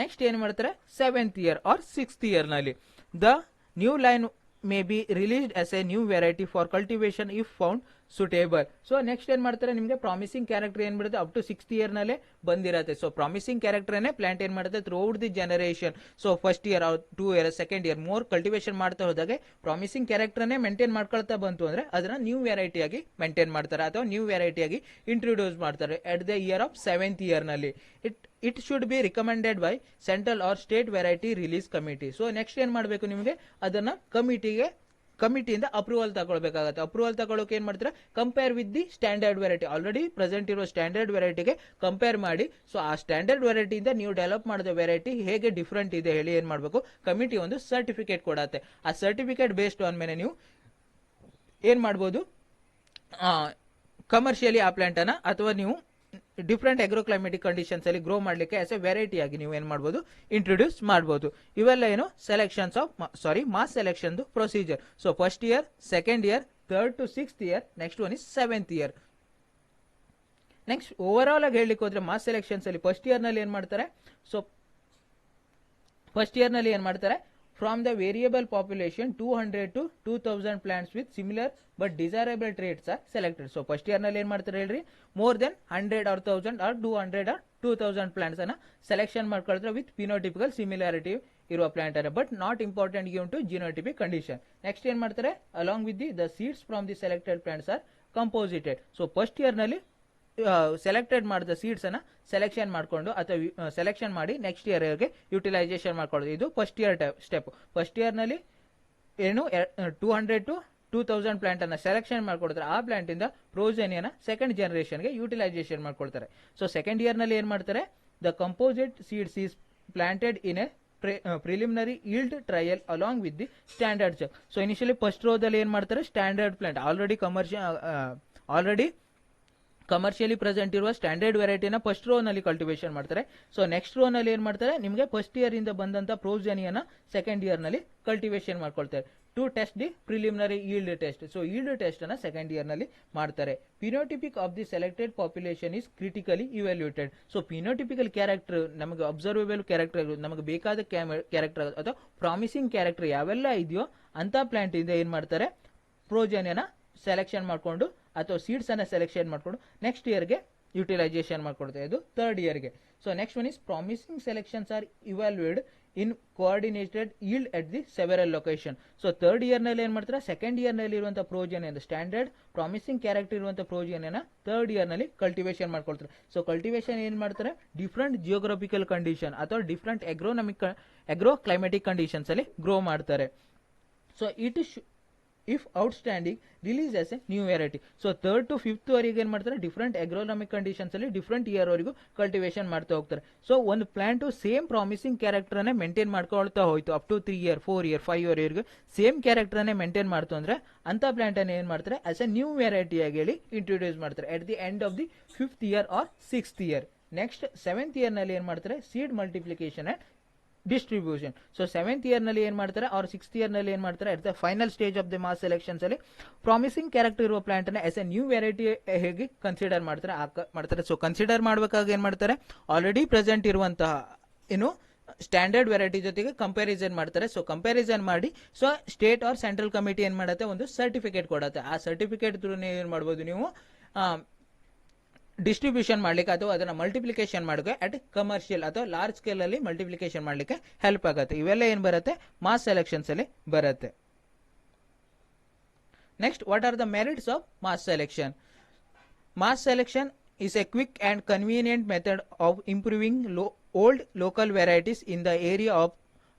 ನೆಕ್ಸ್ಟ್ ಏನ್ ಮಾಡ್ತಾರೆ, 7th year or 6th year ನಲ್ಲಿ the new line may be released as a new variety for cultivation if found suitable. So next ಏನ್ ಮಾಡ್ತಾರೆ, ನಿಮಗೆ ಪ್ರಾಮಿಸಿಂಗ್ ಕ್ಯಾರೆಕ್ಟರ್ ಏನ್ ಬಿಡುತ್ತೆ, ಅಪ್ ಟು 6th year ನಲ್ಲೇ ಬಂದಿರತ್ತೆ. ಸೊ ಪ್ರಾಮಿಸಿಂಗ್ ಕ್ಯಾರೆಕ್ಟರ್ ಪ್ಲಾಂಟ್ ಏನ್ ಮಾಡುತ್ತೆ, through out the generation. So first year, 2 year, second year more cultivation ಮಾಡ್ತಾ ಹೋದಾಗೆ ಪ್ರಾಮಿಸಿಂಗ್ ಕ್ಯಾರೆಕ್ಟರ್ ಮೇಂಟೈನ್ ಮಾಡ್ಕೊಳ್ತಾ ಬಂತು ಅಂದ್ರೆ ಅದನ್ನ ನ್ಯೂ ವೆರೈಟಿ ಆಗಿ ಮೇಂಟೈನ್ ಮಾಡ್ತಾರೆ ಅಥವಾ ನ್ಯೂ ವೆರೈಟಿ ಆಗಿ ಇಂಟ್ರೊಡ್ಯೂಸ್ ಮಾಡ್ತಾರೆ at the year of 7th year ನಲ್ಲಿ. It should be recommended by central or state variety release committee. So next ಏನ್ ಮಾಡಬೇಕು, ನಿಮಗೆ ಅದನ್ನ ಕಮಿಟಿಯಿಂದ ಅಪ್ರೂವಲ್ ತಗೊಳ್ಬೇಕಾಗುತ್ತೆ. ಅಪ್ರೂವಲ್ ತಗೊಳ್ಳೋಕೆ ಏನ್ ಮಾಡ್ತಾರೆ, compare with the standard variety, already present ಇರೋ ಸ್ಟ್ಯಾಂಡರ್ಡ್ ವೆರೈಟಿಗೆ ಕಂಪೇರ್ ಮಾಡಿ. ಸೊ ಆ ಸ್ಟ್ಯಾಂಡರ್ಡ್ ವೆರೈಟಿಯಿಂದ ನೀವು ಡೆವಲಪ್ ಮಾಡಿದ ವೆರೈಟಿ ಹೇಗೆ ಡಿಫ್ರೆಂಟ್ ಇದೆ ಹೇಳಿ ಏನ್ ಮಾಡಬೇಕು, ಕಮಿಟಿ ಒಂದು ಸರ್ಟಿಫಿಕೇಟ್ ಕೊಡತ್ತೆ. ಆ ಸರ್ಟಿಫಿಕೇಟ್ ಬೇಸ್ಡ್ ಆನ್ ಮೇಲೆ ನೀವು ಏನ್ ಮಾಡ್ಬೋದು, ಕಮರ್ಷಿಯಲಿ ಆ ಪ್ಲಾಂಟ್ ಅನ್ನ ಅಥವಾ ನೀವು ಡಿಫ್ರೆಂಟ್ ಅಗ್ರೋಕ್ಲೈಮೆಟಿಕ್ ಕಂಡೀಷನ್ಸ್ ಅಲ್ಲಿ ಗ್ರೋ ಮಾಡ್ಲಿಕ್ಕೆ ಆಸ್ ಎ ವೆರೈಟಿ ಆಗಿ ನೀವು ಏನ್ ಮಾಡಬಹುದು, ಇಂಟ್ರೊಡ್ಯೂಸ್ ಮಾಡಬಹುದು. ಇವೆಲ್ಲ ಏನು selections of mass selection procedure. So first year, second year, 3rd to 6th year, next one is 7th year. Next overall ಆಗಿ ಹೇಳಲಿಕ್ಕೆ ಹೋದ್ರೆ ಮಾಸ್ ಸೆಲೆಕ್ಷನ್ಸ್ ಅಲ್ಲಿ ಫಸ್ಟ್ ಇಯರ್ ನಲ್ಲಿ ಏನ್ ಮಾಡ್ತಾರೆ, ಸೊ ಫಸ್ಟ್ ಇಯರ್ ನಲ್ಲಿ ಏನ್ ಮಾಡ್ತಾರೆ, from the variable population 200 to 2000 plants with similar but desirable traits are selected. So first year ನಲ್ಲಿ ಏನ್ ಮಾಡ್ತಾರೆ ಹೇಳ್ರಿ, more than 100 or 1000 or 200 or 2000 plants ಅನ್ನ ಸೆಲೆಕ್ಷನ್ ಮಾಡ್ಕೊಳ್ತಾರೆ ವಿತ್ ಫಿನೋಟಿಪಿಕಲ್ ಸಿಮಿಲಾರಿಟಿ ಇರುವ ಪ್ಲಾಂಟ್ ಅನ್ನ, but not important give to genotypic condition. Next ಏನ್ ಮಾಡ್ತಾರೆ, along with the seeds from the selected plants are composited. So first year ನಲ್ಲಿ selected ಮಾಡಿದ seeds ಅನ್ನ selection ಮಾಡ್ಕೊಂಡು ಅಥವಾ ಸೆಲೆಕ್ಷನ್ ಮಾಡಿ ನೆಕ್ಸ್ಟ್ ಇಯರ್ ಗೆ ಯುಟಿಲೈಸೇಷನ್ ಮಾಡ್ಕೊಳ್ಳೋದು. ಇದು first year step. First year ನಲ್ಲಿ ಏನು 200 to 2000 ಪ್ಲಾಂಟ್ ಅನ್ನ ಸೆಲೆಕ್ಷನ್ ಮಾಡ್ಕೊಡ್ತಾರೆ. ಆ ಪ್ಲಾಂಟ್ ಇಂದ ಪ್ರೋಜೆನಿಯನ ಸೆಕೆಂಡ್ ಜನರೇಷನ್ ಗೆ ಯುಟಿಲೈಸೇಷನ್ ಮಾಡ್ಕೊಳ್ತಾರೆ. ಸೊ ಸೆಕೆಂಡ್ ಇಯರ್ ನಲ್ಲಿ ಏನ್ ಮಾಡ್ತಾರೆ, the composite seeds is planted in a preliminary yield trial along with the standard check. So initially first ರೋದಲ್ಲಿ ಏನ್ ಮಾಡ್ತಾರೆ, standard plant already commercially present ಇರುವ ಸ್ಟ್ಯಾಂಡರ್ಡ್ ವೆರೈಟಿನ ಫಸ್ಟ್ ರೋ ನಲ್ಲಿ ಕಲ್ಟಿವೇಶನ್ ಮಾಡ್ತಾರೆ. ಸೊ ನೆಕ್ಸ್ಟ್ ರೋ ನಲ್ಲಿ ಏನ್ ಮಾಡ್ತಾರೆ, ನಿಮಗೆ ಫಸ್ಟ್ ಇಯರ್ ಇಂದ ಬಂದಂತ ಪ್ರೋಜೆನಿಯನ್ನ ಸೆಕೆಂಡ್ ಇಯರ್ ನಲ್ಲಿ ಕಲ್ಟಿವೇಶನ್ ಮಾಡ್ಕೊಳ್ತಾರೆ to test the preliminary yield test. So yield test ಅನ್ನ ಸೆಕೆಂಡ್ ಇಯರ್ ನಲ್ಲಿ ಮಾಡ್ತಾರೆ. Phenotypic of the selected population is critically evaluated. So phenotypical character, ನಮಗೆ ಅಬ್ಸರ್ವೇಬಲ್ ಕ್ಯಾರೆಕ್ಟರ್, ನಮಗೆ ಬೇಕಾದ ಕ್ಯಾರೆಕ್ಟರ್ ಅಥವಾ ಪ್ರಾಮಿಸಿಂಗ್ ಕ್ಯಾರೆಕ್ಟರ್ ಯಾವೆಲ್ಲ ಇದೆಯೋ ಅಂತ ಪ್ಲಾಂಟ್ ಇಂದ ಏನ್ ಮಾಡ್ತಾರೆ, ಪ್ರೋಜೆನಿಯನ್ನ ಸೆಲೆಕ್ಷನ್ ಮಾಡ್ಕೊಂಡು ಅಥವಾ ಸೀಡ್ಸ್ ಅನ್ನ ಸೆಲೆಕ್ಷನ್ ಮಾಡ್ಕೊಂಡು ನೆಕ್ಸ್ಟ್ ಇಯರ್ಗೆ ಯುಟಿಲೈಸೇಷನ್ ಮಾಡ್ಕೊಡ್ತಾರೆ. ಇದು 3rd year ಗೆ. So next one is promising selections are evaluate in coordinated yield at the several location. So 3rd year ನಲ್ಲಿ ಏನ್ ಮಾಡ್ತಾರೆ, ಸೆಕೆಂಡ್ ಇಯರ್ ನಲ್ಲಿ ಇರುವಂತಹ ಪ್ರೋಜೆನಿಯನ್ ಸ್ಟ್ಯಾಂಡರ್ಡ್ ಪ್ರಾಮಿಸಿಂಗ್ ಕ್ಯಾರೆಕ್ಟರ್ ಇರುವಂತಹ ಪ್ರೋಜೆನಿಯನ್ನ 3rd year ನಲ್ಲಿ ಕಲ್ಟಿವೇಶನ್ ಮಾಡ್ಕೊಳ್ತಾರೆ. ಸೊ ಕಲ್ಟಿವೇಶನ್ ಏನ್ ಮಾಡ್ತಾರೆ, ಡಿಫ್ರೆಂಟ್ ಜಿಯೋಗ್ರಫಿಕಲ್ ಕಂಡೀಷನ್ ಅಥವಾ ಡಿಫ್ರೆಂಟ್ ಅಗ್ರೋ ಕ್ಲೈಮೆಟಿಕ್ ಕಂಡೀಷನ್ಸ್ ಅಲ್ಲಿ ಗ್ರೋ ಮಾಡ್ತಾರೆ. So it is if outstanding release as a new variety. So 3rd to 5th ವರೆಗೆ ಏನ್ ಮಾಡ್ತಾರೆ, ಡಿಫ್ರೆಂಟ್ ಅಗ್ರೋನಾಮಿಕ್ ಕಂಡೀಷನ್ಸ್ ಅಲ್ಲಿ ಡಿಫ್ರೆಂಟ್ ಇಯರ್ ವರೆಗೂ ಕಲ್ಟಿವೇಶನ್ ಮಾಡ್ತಾ ಹೋಗ್ತಾರೆ. ಸೊ ಒಂದು ಪ್ಲಾಂಟ್ ಸೇಮ್ ಪ್ರಾಮಿಸಿಂಗ್ ಕ್ಯಾರೆಕ್ಟರ್ ಅನ್ನೇ ಮೇಂಟೈನ್ ಮಾಡ್ಕೊಳ್ತಾ ಹೋಯ್ತು up to 3 year, 4 year, 5 year same character ಅನ್ನೇ ಮೇಂಟೈನ್ ಮಾಡ್ತು ಅಂದ್ರೆ ಅಂತ ಪ್ಲಾಂಟ್ ಅನ್ನ ಏನ್ ಮಾಡ್ತಾರೆ, ಆಸ್ ಎ ನ್ಯೂ ವೆರೈಟಿ ಆಗಿ ಹೇಳಿ ಇಂಟ್ರೊಡ್ಯೂಸ್ ಮಾಡ್ತಾರೆ at the end of the 5th year or 6th year. Next 7th year ನಲ್ಲಿ ಏನ್ ಮಾಡ್ತಾರೆ, seed multiplication and distribution. So 7th year ನಲ್ಲಿ ಏನ್ ಮಾಡ್ತಾರೆ ಆರ್ 6th ಇಯರ್ ನಲ್ಲಿ ಏನ್ ಮಾಡ್ತಾರೆ at the final stage of the mass selections ಅಲ್ಲಿ ಪ್ರಾಮಿಸಿಂಗ್ ಕ್ಯಾರೆಕ್ಟರ್ ಇರುವ ಪ್ಲಾಂಟ್ ಅನ್ನ ಎಸ್ ಎ ನ್ಯೂ ವೆರೈಟಿ ಹೇಗೆ ಕನ್ಸಿಡರ್ ಮಾಡ್ತಾರೆ. ಸೊ ಕನ್ಸಿಡರ್ ಮಾಡಬೇಕಾಗ ಏನ್ ಮಾಡ್ತಾರೆ, ಆಲ್ರೆಡಿ ಪ್ರೆಸೆಂಟ್ ಇರುವಂತಹ ಏನು ಸ್ಟ್ಯಾಂಡರ್ಡ್ ವೆರೈಟಿ ಜೊತೆಗೆ ಕಂಪ್ಯಾರಿಸನ್ ಮಾಡ್ತಾರೆ. ಸೊ ಕಂಪ್ಯಾರಿಸನ್ ಮಾಡಿ so state or central committee ಏನ್ ಮಾಡುತ್ತೆ, ಒಂದು ಸರ್ಟಿಫಿಕೇಟ್ ಕೊಡುತ್ತೆ. ಆ ಸರ್ಟಿಫಿಕೇಟ್ ಥ್ರೂ ಏನ್ ಮಾಡ್ಬೋದು ನೀವು ಡಿಸ್ಟ್ರಿಬ್ಯೂಷನ್ ಮಾಡ್ಲಿಕ್ಕೆ ಅಥವಾ ಅದನ್ನ ಮಲ್ಟಿಪ್ಲಿಕೇಶನ್ ಮಾಡೋಕೆ ಅಟ್ ಕಮರ್ಷಿಯಲ್ ಅಥವಾ ಲಾರ್ಜ್ ಸ್ಕೇಲ್ ಅಲ್ಲಿ ಮಲ್ಟಿಪ್ಲಿಕೇಶನ್ ಮಾಡ್ಲಿಕ್ಕೆ ಹೆಲ್ಪ್ ಆಗುತ್ತೆ. ಇವೆಲ್ಲ ಏನ್ ಬರುತ್ತೆ, ಮಾಸ್ ಸೆಲೆಕ್ಷನ್ಸ್ ಅಲ್ಲಿ ಬರುತ್ತೆ. Next, what are the merits of mass selection? ಮಾಸ್ ಸೆಲೆಕ್ಷನ್ is a quick and convenient method of improving old local varieties in the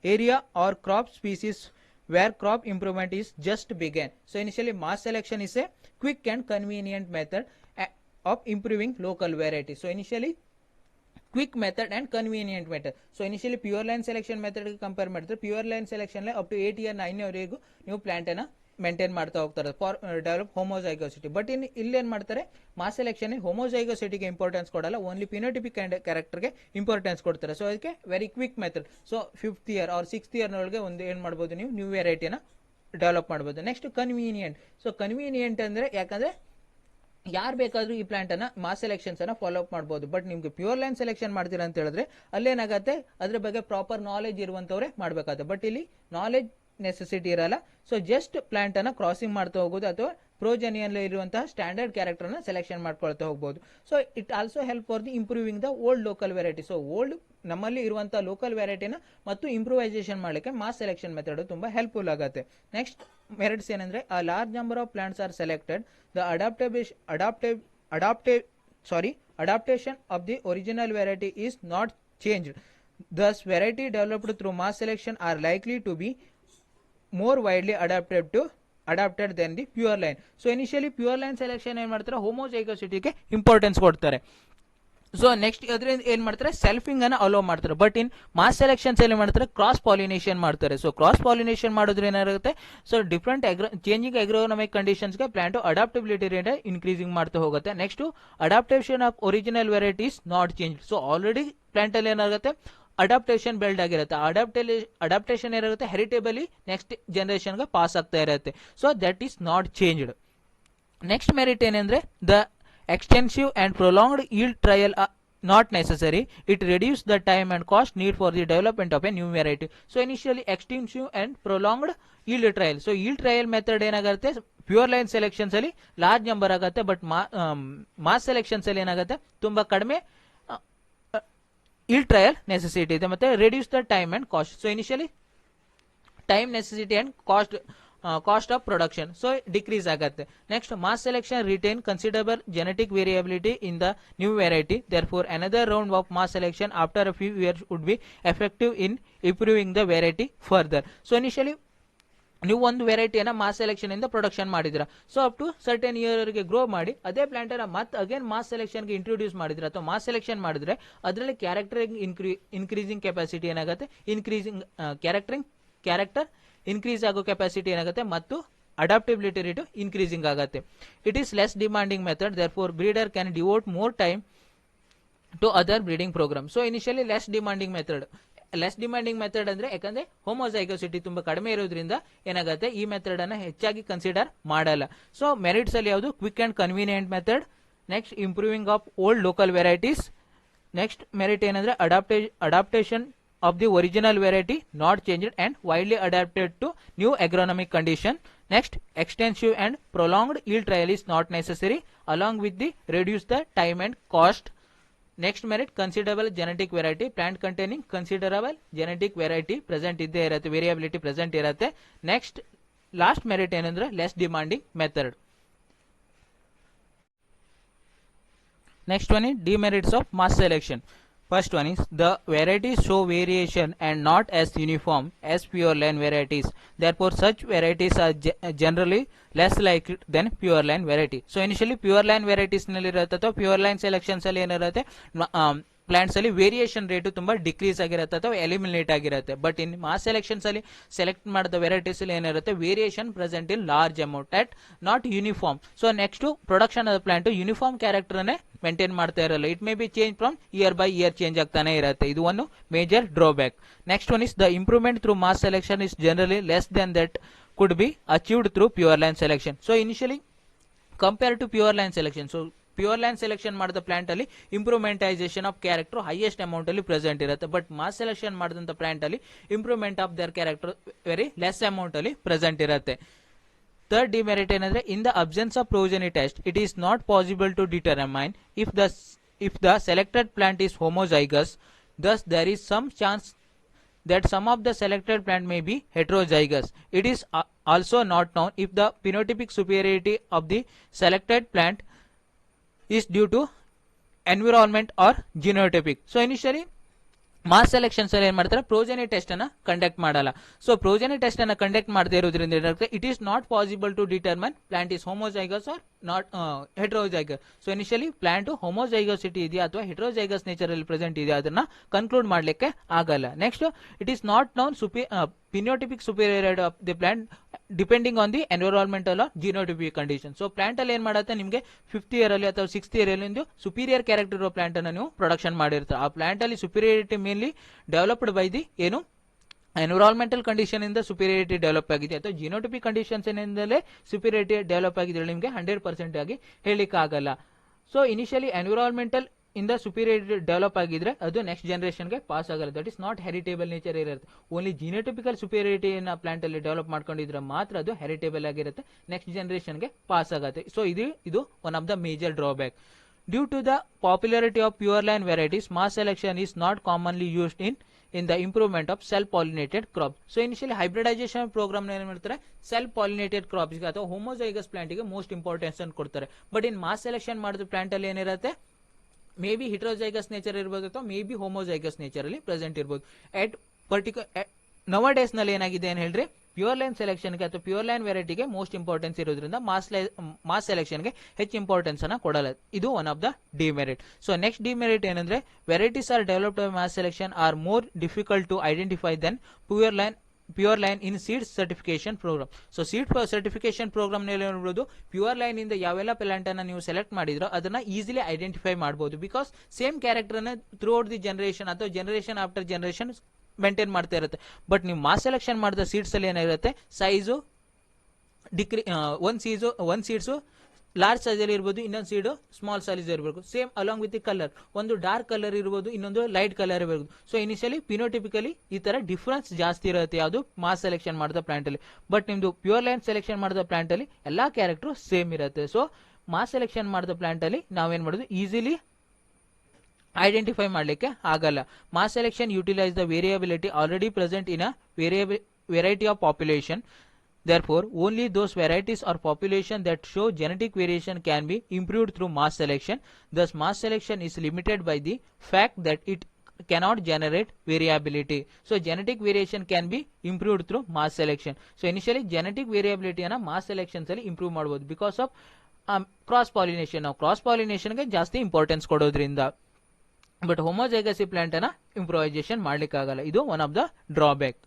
area or crop species where crop improvement is just began. So initially mass selection is a quick and convenient method of improving local varieties. So initially quick method and convenient method. So initially pure line selection method compare ಮಾಡಿದ್ರೆ pure line selection up to 8 year 9 ವರೆಗೂ ನೀವು plant ಅನ್ನ maintain ಮಾಡ್ತಾ ಹೋಗ್ತಾರೆ for develop ಹೋಮೋಜೈಗೋಸಿಟಿ. But ಇಲ್ಲಿ ಏನ್ ಮಾಡ್ತಾರೆ, mass selection ಹೋಮೋಜೈಗೋಸಿಟಿಗೆ ಇಂಪಾರ್ಟೆನ್ಸ್ ಕೊಡಲ್ಲ, ಓನ್ಲಿ ಫಿನೋಟಿಪಿಕ್ ಕ್ಯಾರೆಕ್ಟರ್ಗೆ ಇಂಪಾರ್ಟೆನ್ಸ್ ಕೊಡ್ತಾರೆ. ಸೊ ಅದಕ್ಕೆ very quick method. So 5th year or 6th year ನೊಳಗೆ ಒಂದು ಏನ್ ಮಾಡ್ಬೋದು, ನೀವು ನ್ಯೂ ವೆರೈಟಿನ ಡೆವಲಪ್ ಮಾಡ್ಬೋದು. Next convenient. ಸೊ ಕನ್ವೀನಿಯಂಟ್ ಅಂದ್ರೆ ಯಾಕಂದ್ರೆ ಯಾರು ಬೇಕಾದ್ರೂ ಈ ಪ್ಲಾಂಟ್ ಅನ್ನ ಮಾಸ್ ಸೆಲೆಕ್ಷನ್ಸ್ ಅನ್ನ ಫಾಲೋ ಅಪ್ ಮಾಡಬಹುದು. ಬಟ್ ನಿಮ್ಗೆ ಪ್ಯೂರ್ ಲೈನ್ ಸೆಲೆಕ್ಷನ್ ಮಾಡ್ತೀರಾ ಅಂತ ಹೇಳಿದ್ರೆ ಅಲ್ಲೇನಾಗತ್ತೆ, ಅದ್ರ ಬಗ್ಗೆ ಪ್ರಾಪರ್ ನಾಲೆಜ್ ಇರುವಂತವ್ರೆ ಮಾಡ್ಬೇಕಾಗುತ್ತೆ. ಬಟ್ ಇಲ್ಲಿ ನಾಲೆಜ್ ನೆಸೆಸಿಟಿ ಇರಲ್ಲ. ಸೊ ಜಸ್ಟ್ ಪ್ಲಾಂಟ್ ಅನ್ನ ಕ್ರಾಸಿಂಗ್ ಮಾಡ್ತಾ ಹೋಗೋದು ಅಥವಾ ಪ್ರೋಜೆನಿಯನ್ ಇರುವಂತಹ ಸ್ಟ್ಯಾಂಡರ್ಡ್ ಕ್ಯಾರೆಕ್ಟರ್ ನ ಸೆಲೆಕ್ಷನ್ ಮಾಡ್ಕೊಳ್ತಾ ಹೋಗಬಹುದು. So it also help for the improving the old local variety. So old ನಮ್ಮಲ್ಲಿ ಇರುವಂತಹ ಲೋಕಲ್ ವೆರೈಟಿನ ಮತ್ತು ಇಂಪ್ರೂವೈಸೇಷನ್ ಮಾಡಲಿಕ್ಕೆ ಮಾಸ್ ಸೆಲೆಕ್ಷನ್ ಮೆಥಡ್ ತುಂಬಾ ಹೆಲ್ಪ್ಫುಲ್ ಆಗುತ್ತೆ. ನೆಕ್ಸ್ಟ್ ಮೆರಿಟ್ಸ್ ಏನಂದ್ರೆ, a large number of plants are selected, the adaptation of the original variety is not changed, thus variety developed through mass selection are likely to be more widely adapted than the pure line. So initially pure line selection ಏನ್ ಮಾಡ್ತಾರೆ, ಹೋಮೋಜೈಗೋಸಿಟಿಗೆ importance ಕೊಡ್ತಾರೆ. So next ಅದರಿಂದ ಏನ್ ಮಾಡ್ತಾರೆ, ಸೆಲ್ಫಿಂಗ್ ಅನ್ನ hello ಮಾಡ್ತಾರೆ. But in mass selections ಏನ್ ಮಾಡ್ತಾರೆ, ಕ್ರಾಸ್ ಪಾಲಿನೇಷನ್ ಮಾಡ್ತಾರೆ. ಸೊ ಕ್ರಾಸ್ ಪಾಲಿನೇಷನ್ ಮಾಡೋದ್ರ ಏನಾಗುತ್ತೆ, ಸೊ ಡಿಫ್ರೆಂಟ್ ಚೇಂಜಿಂಗ್ ಅಗ್ರೋನಮಿಕ್ ಕಂಡೀಷನ್ಸ್ಗೆ ಪ್ಲಾಂಟ್ ಅಡಾಪ್ಟಬಿಲಿಟಿ ರೇಟ್ ಇನ್ಕ್ರೀಸಿಂಗ್ ಮಾಡ್ತಾ ಹೋಗುತ್ತೆ. Next adaptation of original varieties not change. So already plant ಅಲ್ಲಿ ಏನಾಗುತ್ತೆ, ಅಡಾಪ್ಟೇಷನ್ ಬಿಲ್ಡ್ ಆಗಿರುತ್ತೆ. ಅಡಾಪ್ಟೇಷನ್ ಏನಾಗುತ್ತೆ, ಹೆರಿಟೇಬಲಿ ನೆಕ್ಸ್ಟ್ ಜನರೇಷನ್ ಗೆ ಪಾಸ್ ಆಗ್ತಾ ಇರುತ್ತೆ. So that is not changed. Next merit ಏನಂದ್ರೆ, the extensive and prolonged yield trial are not necessary. It reduces the time and cost need for the development of a new variety. So initially extensive and prolonged yield trial. So yield trial method ಏನಾಗುತ್ತೆ, pure line selections ಅಲ್ಲಿ large number ಆಗುತ್ತೆ. But mass selections ಅಲ್ಲಿ ಏನಾಗುತ್ತೆ, ತುಂಬಾ ಕಡಿಮೆ yield trial necessity ಇದೆ. ಮತ್ತೆ reduce the time and cost. So initially time necessity and cost of production so decrease agate. Next, mass selection retain considerable genetic variability in the new variety. Therefore another round of mass selection after a few years would be effective in improving the variety further. So initially ನೀವು ಒಂದು ವೆರೈಟಿಯನ್ನ mass selection ಇಂದ production ಮಾಡಿದ್ರ, so up to certain year ಗೆ grow ಮಾಡಿ ಅದೇ plant ಅನ್ನ ಮತ್ತೆ ಅಗೇನ್ ಮಾಸ್ ಸೆಲೆಕ್ಷನ್ ಗೆ ಇಂಟ್ರೊಡ್ಯೂಸ್ ಮಾಡಿದ್ರೆ ಅಥವಾ ಮಾಸ್ ಸೆಲೆಕ್ಷನ್ ಮಾಡಿದ್ರೆ ಅದರಲ್ಲಿ ಇನ್ಕ್ರೀಸಿಂಗ್ ಕೆಪಾಸಿಟಿ ಏನಾಗುತ್ತೆ, ಕ್ಯಾರೆಕ್ಟರ್ ಇನ್ಕ್ರೀಸ್ ಆಗೋ ಕೆಪಾಸಿಟಿ ಏನಾಗುತ್ತೆ ಮತ್ತು ಅಡಾಪ್ಟಬಿಲಿಟಿ ರೇಟ್ ಇನ್ಕ್ರೀಸಿಂಗ್ ಆಗುತ್ತೆ. It is less demanding method, therefore breeder can devote more time to other breeding program. So initially less demanding method ಅಂದ್ರೆ ಯಾಕಂದ್ರೆ ಹೋಮೋಜೈಗೋಸಿಟಿ ತುಂಬಾ ಕಡಿಮೆ ಇರೋದ್ರಿಂದ ಏನಾಗುತ್ತೆ, ಈ ಮೆಥಡ್ ಅನ್ನ ಹೆಚ್ಚಾಗಿ ಕನ್ಸಿಡರ್ ಮಾಡಲ್ಲ. ಸೊ ಮೆರಿಟ್ಸ್ ಅಲ್ಲಿ ಯಾವುದು, quick and convenient method. Next, improving of old local varieties. Next merit ಏನಂದ್ರೆ, adaptation of the original variety not changed and widely adapted to new agronomic condition. Next, extensive and prolonged yield trial is not necessary, along with the reduce the time and cost. Next merit, considerable genetic variety, plant containing considerable genetic variety present idde irutte, variability present irutte. Next, last merit ಏನಂದ್ರೆ less demanding method. Next one is demerits of mass selection. First one is, the varieties show variation and not as uniform as pure line varieties. Therefore such varieties are generally less likely than pure line variety. So initially pure line varieties ನಲ್ಲಿ ಇರುತ್ತೆ ಅಥವಾ pure line selections ಅಲ್ಲಿ ಏನಿರುತ್ತೆ, plants ಅಲ್ಲಿ variation rate ತುಂಬಾ decrease ಆಗಿರುತ್ತೆ ಅಥವಾ eliminate ಆಗಿರುತ್ತೆ. ಬಟ್ ಇನ್ ಮಾಸ್ ಸೆಲೆಕ್ಷನ್ಸ್ ಅಲ್ಲಿ ಸೆಲೆಕ್ಟ್ ಮಾಡಿದ ವೆರೈಟೀಸ್ ಅಲ್ಲಿ ಏನಿರುತ್ತೆ variation present in large amount at not uniform. So next production ಆದ ಪ್ಲಾಂಟ್ ಯೂನಿಫಾರ್ಮ್ ಕ್ಯಾರೆಕ್ಟರ್ ಮೇಂಟೈನ್ ಮಾಡ್ತಾ ಇರಲ್ಲ. It may be change from year by year change ಆಗ್ತಾನೆ ಇರುತ್ತೆ. ಇದು ಒಂದು major drawback. Next one is the improvement through mass selection is generally less than that could be achieved through pure line selection. So initially compared to pure line selection, so pure line selection ಮಾಡಿದ plant ಅಲ್ಲಿ ಇಂಪ್ರೂವ್ಮೆಂಟೈಸೇಷನ್ of character highest amount ಅಲ್ಲಿ present ಇರುತ್ತೆ. But mass selection ಮಾಡಿದಂತ plant ಅಲ್ಲಿ improvement of their character very less amount ಅಲ್ಲಿ present ಇರುತ್ತೆ. Third demerit ಏನಂದ್ರೆ in the absence of progeny test it is not possible to determine if the selected plant is homozygous. Thus there is some chance that some of the selected plant may be heterozygous. It is also not known if the phenotypic superiority of the selected plant is due to environment or genotypic. So initially mass selections ಅಲ್ಲಿ ಏನ್ ಮಾಡ್ತಾರೆ, progeny test ಅನ್ನ conduct ಮಾಡಲ್ಲ. So progeny test ಅನ್ನ conduct ಮಾಡದೇ ಇರೋದ್ರಿಂದ ಏನಾಗುತ್ತೆ, it is not possible to determine plant is homozygous or not heterozygous. So initially plant homozygosity ಇದೆಯಾ ಅಥವಾ ಹೆಟ್ರೋಜೈಗಸ್ ನೇಚರ್ ಅಲ್ಲಿ ಪ್ರೆಸೆಂಟ್ ಇದೆಯಾ ಅದನ್ನ ಕನ್ಕ್ಲೂಡ್ ಮಾಡ್ಲಿಕ್ಕೆ ಆಗಲ್ಲ. Next it is not known phenotypic superiority of the plant depending on the environmental or genotypic condition. So plant ಅಲ್ಲಿ ಏನ್ ಮಾಡುತ್ತೆ, ನಿಮಗೆ 5th ಇಯರ್ ಅಲ್ಲಿ ಅಥವಾ 6th ಇಯರ್ ಅಲ್ಲಿ ಒಂದು ಸುಪೀರಿಯರ್ ಕ್ಯಾರೆಕ್ಟರ್ ಇರೋ ಪ್ಲಾಂಟ್ ಅನ್ನು ನೀವು ಪ್ರೊಡಕ್ಷನ್ ಮಾಡಿರ್ತಾರೆ. ಆ ಪ್ಲಾಂಟ್ ಅಲ್ಲಿ ಸುಪೀರಿಯರಿಟಿ ಮೇನ್ಲಿ ಡೆವಲಪ್ಡ್ ಬೈ ದಿ ಏನು ಎನ್ವಿರಾನ್ಮೆಂಟಲ್ ಕಂಡೀಷನ್ ಇಂದ ಸುಪೀರಿಯರಿಟಿ ಡೆವಲಪ್ ಆಗಿದೆ ಅಥವಾ ಜಿನೋಟಿಪಿಕ್ ಕಂಡೀಷನ್ಸ್ ಇಂದಲೇ ಸುಪೀರಿಯರಿಟಿ ಡೆವಲಪ್ ಆಗಿದೆ ನಿಮಗೆ 100% ಆಗಿ ಹೇಳಿಕ್ಕೆ ಆಗಲ್ಲ. ಸೊ ಇನಿಷಿಯಲಿ ಎನ್ವಿರಾನ್ಮೆಂಟಲ್ ಇಂದ ಸುಪೀರಿಯರಿಟಿ ಡೆವಲಪ್ ಆಗಿದ್ರೆ ಅದು ನೆಕ್ಸ್ಟ್ ಜನರೇಷನ್ಗೆ ಪಾಸ್ ಆಗಲ್ಲ. ದಟ್ ಇಸ್ ನಾಟ್ ಹೆರಿಟೇಬಲ್ ನೇಚರ್ ಇರುತ್ತೆ. ಓನ್ಲಿ ಜಿನೋಟಿಪಿಕಲ್ ಸುಪೀರಿಯರಿಟಿನ ಪ್ಲಾಂಟ್ ಅಲ್ಲಿ ಡೆವಲಪ್ ಮಾಡ್ಕೊಂಡಿದ್ರೆ ಮಾತ್ರ ಅದು ಹೆರಿಟೇಬಲ್ ಆಗಿರುತ್ತೆ, ನೆಕ್ಸ್ಟ್ ಜನರೇಷನ್ಗೆ ಪಾಸ್ ಆಗುತ್ತೆ. ಸೊ ಇದು one of the major drawback. Due to the popularity of pure line varieties, mass selection is not commonly used in the improvement of self-pollinated crops. So initially hybridization program ಏನು ಮಾಡ್ತಾರೆ, self-pollinated crops ಗೆ ಅಥವಾ homozygous plant ಗೆ most importance ಅನ್ನು ಕೊಡ್ತಾರೆ. But in mass selection ಮಾಡಿದ plant ಅಲ್ಲಿ ಏನಿರುತ್ತೆ, ಮೇ ಬಿ ಹಿಟ್ರೋಜೈಗಸ್ ನೇಚರ್ ಇರಬಹುದು ಅಥವಾ ಮೇ ಬಿ ಹೋಮೋಜೈಗಸ್ ನೇಚರ್ ಅಲ್ಲಿ ಪ್ರೆಸೆಂಟ್ ಇರಬಹುದು. ಎಟ್ ಪರ್ಟಿಕ್ಯುಲರ್ ನವ ಡೇಸ್ ನಲ್ಲಿ ಏನಾಗಿದೆ ಏನು ಹೇಳ್ರಿ, ಪ್ಯೂರ್ ಲೈನ್ ಸೆಲೆಕ್ಷನ್ಗೆ ಅಥವಾ ಪ್ಯೂರ್ ಲೈನ್ ವೆರೈಟಿಗೆ ಮೋಸ್ಟ್ ಇಂಪಾರ್ಟೆನ್ಸ್ ಇರೋದ್ರಿಂದ ಮಾಸ್ ಸೆಲೆಕ್ಷನ್ಗೆ ಹೆಚ್ಚು ಇಂಪಾರ್ಟೆನ್ಸ್ ಅನ್ನ ಕೊಡಲ್ಲ. ಇದು one of the demerit. So next demerit ಏನಂದ್ರೆ, varieties are developed by mass selection are more difficult to identify than pure line in seed certification program. So seed certification program ನಲ್ಲಿ ನೋಡಬಹುದು, pure line ಇಂದ ಯಾವೆಲ್ಲ plant ಅನ್ನ ನೀವು select ಮಾಡಿದ್ರೋ ಅದನ್ನ easily identify ಮಾಡಬಹುದು. Because same character ಅನ್ನ through out the generation ಅಥವಾ ಜನರೇಷನ್ ಆಫ್ಟರ್ ಜನರೇಷನ್ ಮೇಂಟೈನ್ ಮಾಡ್ತಾ ಇರುತ್ತೆ. ಬಟ್ ನೀವು ಮಾಸ್ ಸೆಲೆಕ್ಷನ್ ಮಾಡಿದ ಸೀಡ್ಸ್ ಅಲ್ಲಿ ಏನಾಗಿರುತ್ತೆ, ಸೈಜು ಒಂದ್ ಸೀಡ್ಸು ಲಾರ್ಜ್ ಸೈಜ್ ಅಲ್ಲಿ ಇರಬಹುದು, ಇನ್ನೊಂದು ಸೀಡ್ ಸ್ಮಾಲ್ ಸೈಜ್ ಇರಬೇಕು. Same along with the colour, ಒಂದು ಡಾರ್ಕ್ ಕಲರ್ ಇರಬಹುದು, ಇನ್ನೊಂದು ಲೈಟ್ ಕಲರ್ ಇರಬಹುದು. ಸೊ ಇನಿಷಿಯಲಿ ಪಿನೋಟಿಪಿಕಲಿ ಈ ತರ ಡಿಫರೆನ್ಸ್ ಜಾಸ್ತಿ ಇರುತ್ತೆ ಯಾವುದು ಮಾಸ್ ಸೆಲೆಕ್ಷನ್ ಮಾಡಿದ ಪ್ಲಾಂಟ್ ಅಲ್ಲಿ. ಬಟ್ ನಿಮ್ದು ಪ್ಯೂರ್ ಲೈನ್ ಸೆಲೆಕ್ಷನ್ ಮಾಡಿದ ಪ್ಲಾಂಟ್ ಅಲ್ಲಿ ಎಲ್ಲಾ ಕ್ಯಾರೆಕ್ಟರ್ ಸೇಮ್ ಇರುತ್ತೆ. ಸೊ ಮಾಸ್ ಸೆಲೆಕ್ಷನ್ ಮಾಡಿದ ಪ್ಲಾಂಟ್ ಅಲ್ಲಿ ನಾವೇನ್ ಮಾಡೋದು, ಈಸಿಲಿ ಐಡೆಂಟಿಫೈ ಮಾಡಲಿಕ್ಕೆ ಆಗಲ್ಲ. Mass selection utilise the variability already present in a variety of population. Therefore, only those varieties or population that show genetic variation can be improved through mass selection. Thus, mass selection is limited by the fact that it cannot generate variability. So, genetic variation can be improved through mass selection. So, initially genetic variability ana mass selection ಅಲ್ಲಿ improve ಮಾಡಬಹುದು because of cross pollination. ನಾವು cross pollination ಗೆ ಜಾಸ್ತಿ importance ಕೊಡೋದ್ರಿಂದ. But ಹೋಮೋಜೈಗಸಿ plant ಅನ್ನ improvisation ಮಾಡ್ಲಿಕ್ಕೆ ಆಗಲ್ಲ. ಇದು ಒನ್ ಆಫ್ ದ ಡ್ರಾಬ್ಯಾಕ್.